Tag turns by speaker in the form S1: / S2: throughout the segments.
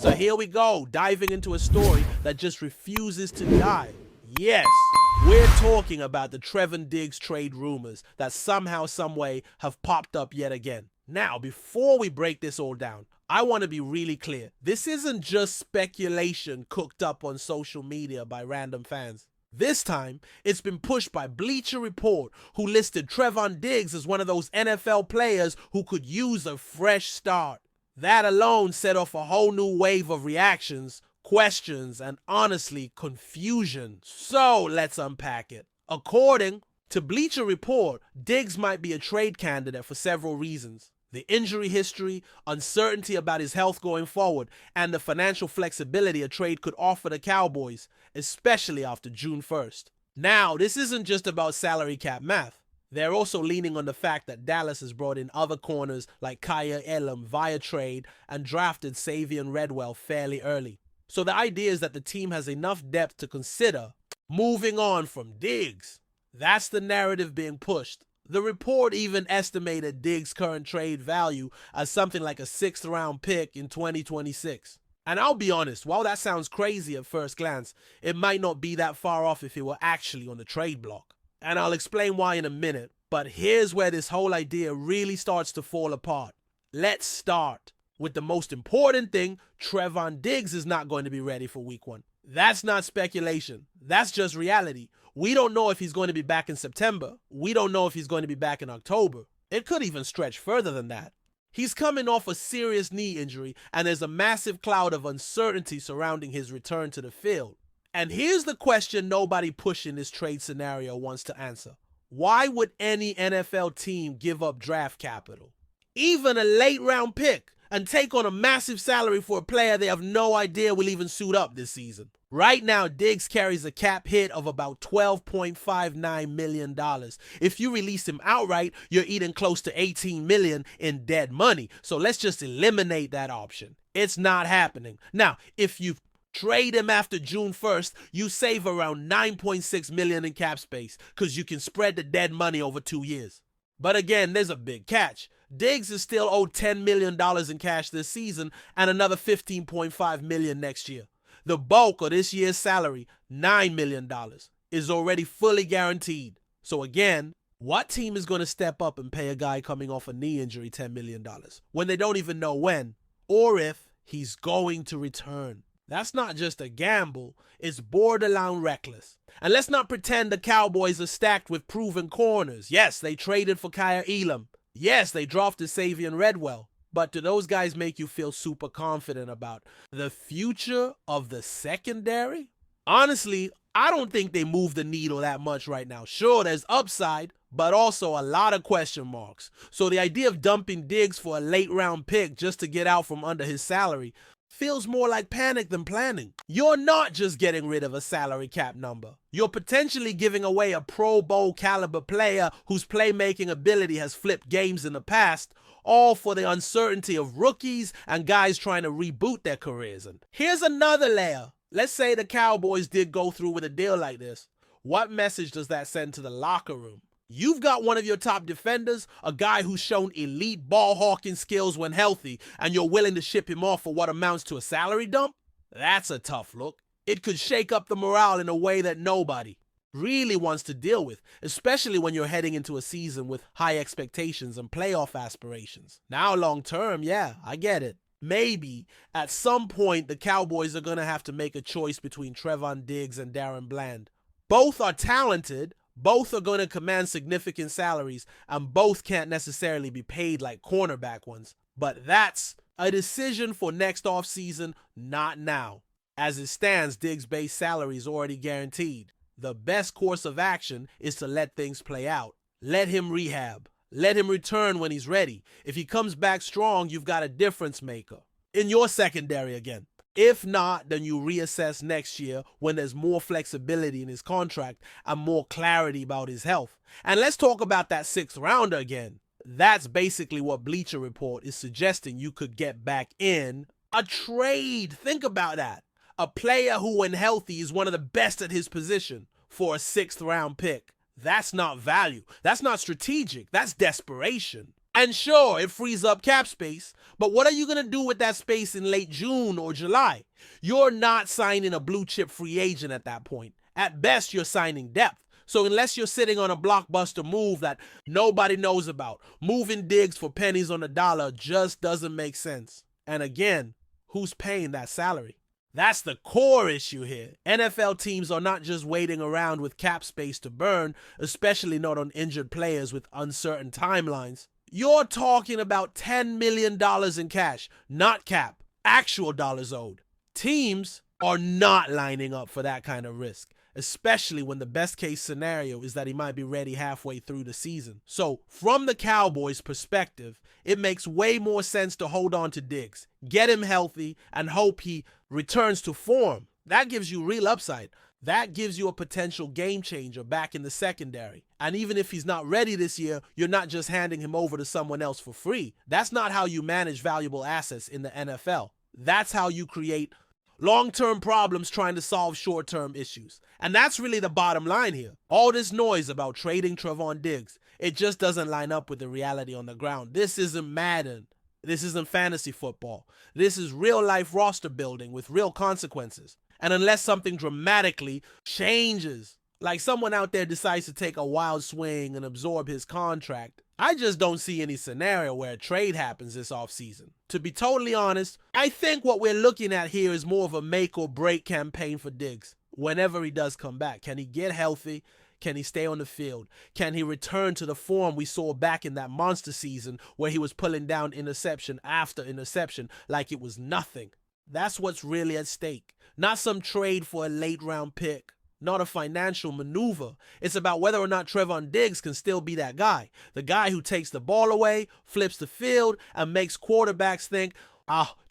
S1: So here we go, diving into a story that just refuses to die. Yes, we're talking about the Trevon Diggs trade rumors that somehow, someway have popped up yet again. Now, before we break this all down, I want to be really clear. This isn't just speculation cooked up on social media by random fans. This time, it's been pushed by Bleacher Report, who listed Trevon Diggs as one of those NFL players who could use a fresh start. That alone set off a whole new wave of reactions, questions, and honestly, confusion. So let's unpack it. According to Bleacher Report, Diggs might be a trade candidate for several reasons. The injury history, uncertainty about his health going forward, and the financial flexibility a trade could offer the Cowboys, especially after June 1st. Now, this isn't just about salary cap math. They're also leaning on the fact that Dallas has brought in other corners like Kaya Elam via trade and drafted Savion Redwell fairly early. So the idea is that the team has enough depth to consider moving on from Diggs. That's the narrative being pushed. The report even estimated Diggs' current trade value as something like a 6th round pick in 2026. And I'll be honest, while that sounds crazy at first glance, it might not be that far off if it were actually on the trade block. And I'll explain why in a minute, but here's where this whole idea really starts to fall apart. Let's start with the most important thing. Trevon Diggs is not going to be ready for week 1. That's not speculation. That's just reality. We don't know if he's going to be back in September. We don't know if he's going to be back in October. It could even stretch further than that. He's coming off a serious knee injury, and there's a massive cloud of uncertainty surrounding his return to the field. And here's the question nobody pushing this trade scenario wants to answer. Why would any NFL team give up draft capital, even a late round pick, and take on a massive salary for a player they have no idea will even suit up this season? Right now, Diggs carries a cap hit of about $12.59 million. If you release him outright, you're eating close to $18 million in dead money. So let's just eliminate that option. It's not happening. Now, if you trade him after June 1st, you save around $9.6 million in cap space because you can spread the dead money over 2 years. But again, there's a big catch. Diggs is still owed $10 million in cash this season and another $15.5 million next year. The bulk of this year's salary, $9 million, is already fully guaranteed. So again, what team is going to step up and pay a guy coming off a knee injury $10 million when they don't even know when or if he's going to return? That's not just a gamble, it's borderline reckless. And let's not pretend the Cowboys are stacked with proven corners. Yes, they traded for Kaya Elam. Yes, they drafted Savion Redwell. But do those guys make you feel super confident about the future of the secondary? Honestly, I don't think they move the needle that much right now. Sure, there's upside, but also a lot of question marks. So the idea of dumping Diggs for a late round pick just to get out from under his salary feels more like panic than planning. You're not just getting rid of a salary cap number. You're potentially giving away a Pro Bowl caliber player whose playmaking ability has flipped games in the past, all for the uncertainty of rookies and guys trying to reboot their careers. And here's another layer. Let's say the Cowboys did go through with a deal like this. What message does that send to the locker room? You've got one of your top defenders, a guy who's shown elite ball hawking skills when healthy, and you're willing to ship him off for what amounts to a salary dump? That's a tough look. It could shake up the morale in a way that nobody really wants to deal with, especially when you're heading into a season with high expectations and playoff aspirations. Now, long term, yeah, I get it. Maybe at some point the Cowboys are going to have to make a choice between Trevon Diggs and Darren Bland. Both are talented, both are going to command significant salaries, and both can't necessarily be paid like cornerback ones. But that's a decision for next offseason, not now. As it stands, Diggs' base salary is already guaranteed. The best course of action is to let things play out. Let him rehab. Let him return when he's ready. If he comes back strong, you've got a difference maker in your secondary again. If not, then you reassess next year when there's more flexibility in his contract and more clarity about his health. And let's talk about that 6th rounder again. That's basically what Bleacher Report is suggesting you could get back in a trade. Think about that. A player who, when healthy, is one of the best at his position for a 6th round pick. That's not value. That's not strategic. That's desperation. And sure, it frees up cap space, but what are you going to do with that space in late June or July? You're not signing a blue chip free agent at that point. At best, you're signing depth. So unless you're sitting on a blockbuster move that nobody knows about, moving Diggs for pennies on the dollar just doesn't make sense. And again, who's paying that salary? That's the core issue here. NFL teams are not just waiting around with cap space to burn, especially not on injured players with uncertain timelines. You're talking about $10 million in cash, not cap, actual dollars owed. Teams are not lining up for that kind of risk, especially when the best case scenario is that he might be ready halfway through the season. So from the Cowboys' perspective, it makes way more sense to hold on to Diggs, get him healthy, and hope he returns to form. That gives you real upside. That gives you a potential game changer back in the secondary. And even if he's not ready this year, you're not just handing him over to someone else for free. That's not how you manage valuable assets in the NFL. That's how you create long-term problems trying to solve short-term issues. And that's really the bottom line here. All this noise about trading Trevon Diggs, it just doesn't line up with the reality on the ground. This isn't Madden. This isn't fantasy football. This is real-life roster building with real consequences. And unless something dramatically changes, like someone out there decides to take a wild swing and absorb his contract, I just don't see any scenario where a trade happens this offseason. To be totally honest, I think what we're looking at here is more of a make or break campaign for Diggs. Whenever he does come back, can he get healthy? Can he stay on the field? Can he return to the form we saw back in that monster season where he was pulling down interception after interception like it was nothing? That's what's really at stake. Not some trade for a late round pick. Not a financial maneuver. It's about whether or not Trevon Diggs can still be that guy. The guy who takes the ball away, flips the field, and makes quarterbacks think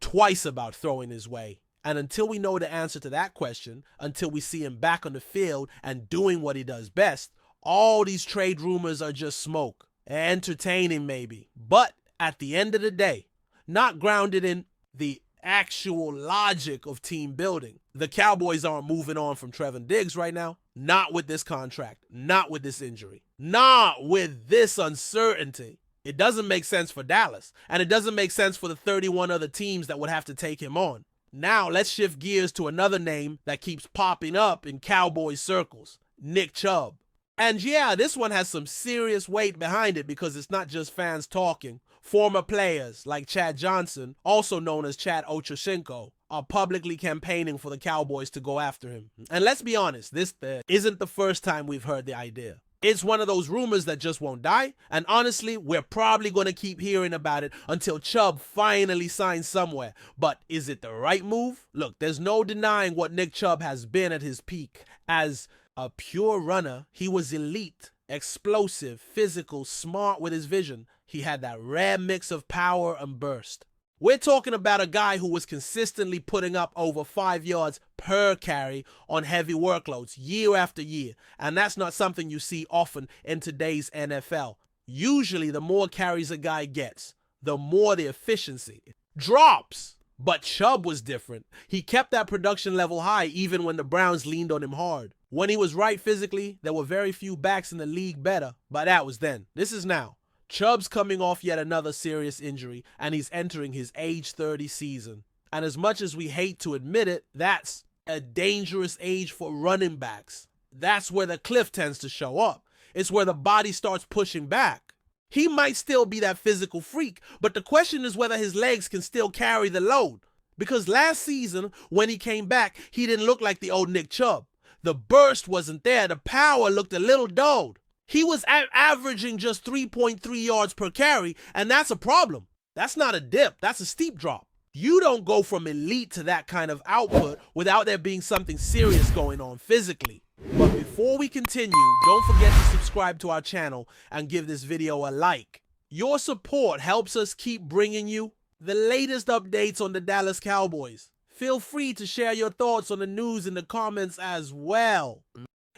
S1: twice about throwing his way. And until we know the answer to that question, until we see him back on the field and doing what he does best, all these trade rumors are just smoke. Entertaining maybe. But at the end of the day, not grounded in the actual logic of team building. The Cowboys aren't moving on from Trevon Diggs right now. Not with this contract. Not with this injury. Not with this uncertainty. It doesn't make sense for Dallas. And it doesn't make sense for the 31 other teams that would have to take him on. Now let's shift gears to another name that keeps popping up in Cowboys circles. Nick Chubb. And yeah, this one has some serious weight behind it because it's not just fans talking. Former players like Chad Johnson, also known as Chad Ochocinco, are publicly campaigning for the Cowboys to go after him. And let's be honest, this isn't the first time we've heard the idea. It's one of those rumors that just won't die, and honestly, we're probably going to keep hearing about it until Chubb finally signs somewhere. But is it the right move? Look, there's no denying what Nick Chubb has been at his peak. As a pure runner, he was elite, explosive, physical, smart with his vision. He had that rare mix of power and burst. We're talking about a guy who was consistently putting up over 5 yards per carry on heavy workloads year after year. And that's not something you see often in today's NFL. Usually, the more carries a guy gets, the more the efficiency drops. But Chubb was different. He kept that production level high even when the Browns leaned on him hard. When he was right physically, there were very few backs in the league better. But that was then. This is now. Chubb's coming off yet another serious injury, and he's entering his age 30 season. And as much as we hate to admit it, that's a dangerous age for running backs. That's where the cliff tends to show up. It's where the body starts pushing back. He might still be that physical freak, but the question is whether his legs can still carry the load. Because last season, when he came back, he didn't look like the old Nick Chubb. The burst wasn't there. The power looked a little dulled. He was averaging just 3.3 yards per carry, and that's a problem. That's not a dip. That's a steep drop. You don't go from elite to that kind of output without there being something serious going on physically. But before we continue, don't forget to subscribe to our channel and give this video a like. Your support helps us keep bringing you the latest updates on the Dallas Cowboys. Feel free to share your thoughts on the news in the comments as well.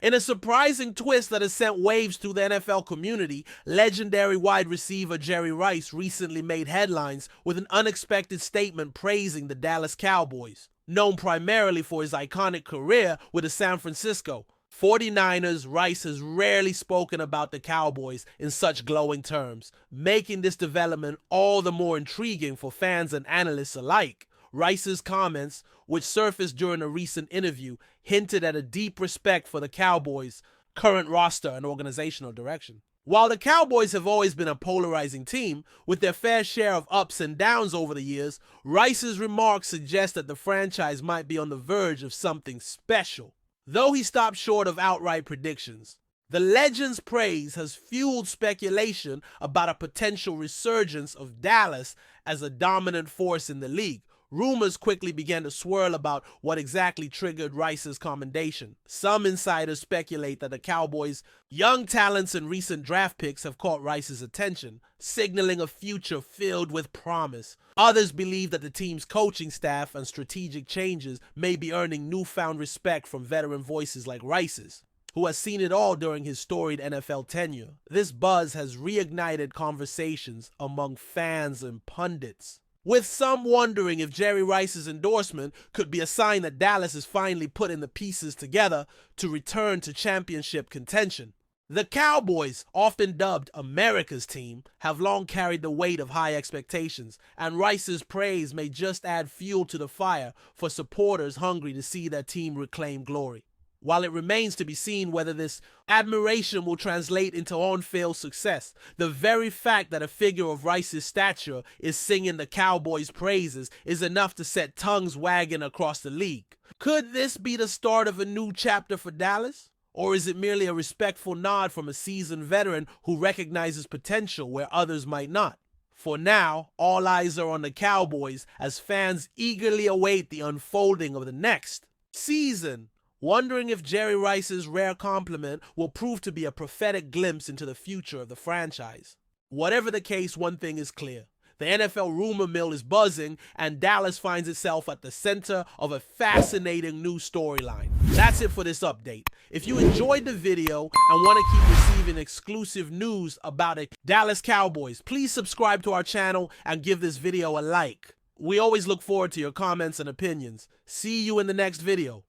S1: In a surprising twist that has sent waves through the NFL community, legendary wide receiver Jerry Rice recently made headlines with an unexpected statement praising the Dallas Cowboys. Known primarily for his iconic career with the San Francisco 49ers, Rice has rarely spoken about the Cowboys in such glowing terms, making this development all the more intriguing for fans and analysts alike. Rice's comments, which surfaced during a recent interview, hinted at a deep respect for the Cowboys' current roster and organizational direction. While the Cowboys have always been a polarizing team, with their fair share of ups and downs over the years, Rice's remarks suggest that the franchise might be on the verge of something special. Though he stopped short of outright predictions, the legend's praise has fueled speculation about a potential resurgence of Dallas as a dominant force in the league. Rumors quickly began to swirl about what exactly triggered Rice's commendation. Some insiders speculate that the Cowboys' young talents and recent draft picks have caught Rice's attention, signaling a future filled with promise. Others believe that the team's coaching staff and strategic changes may be earning newfound respect from veteran voices like Rice's, who has seen it all during his storied NFL tenure. This buzz has reignited conversations among fans and pundits, with some wondering if Jerry Rice's endorsement could be a sign that Dallas is finally putting the pieces together to return to championship contention. The Cowboys, often dubbed America's team, have long carried the weight of high expectations, and Rice's praise may just add fuel to the fire for supporters hungry to see their team reclaim glory. While it remains to be seen whether this admiration will translate into on-field success, the very fact that a figure of Rice's stature is singing the Cowboys' praises is enough to set tongues wagging across the league. Could this be the start of a new chapter for Dallas? Or is it merely a respectful nod from a seasoned veteran who recognizes potential where others might not? For now, all eyes are on the Cowboys as fans eagerly await the unfolding of the next season, wondering if Jerry Rice's rare compliment will prove to be a prophetic glimpse into the future of the franchise. Whatever the case, one thing is clear. The NFL rumor mill is buzzing, and Dallas finds itself at the center of a fascinating new storyline. That's it for this update. If you enjoyed the video and want to keep receiving exclusive news about the Dallas Cowboys, please subscribe to our channel and give this video a like. We always look forward to your comments and opinions. See you in the next video.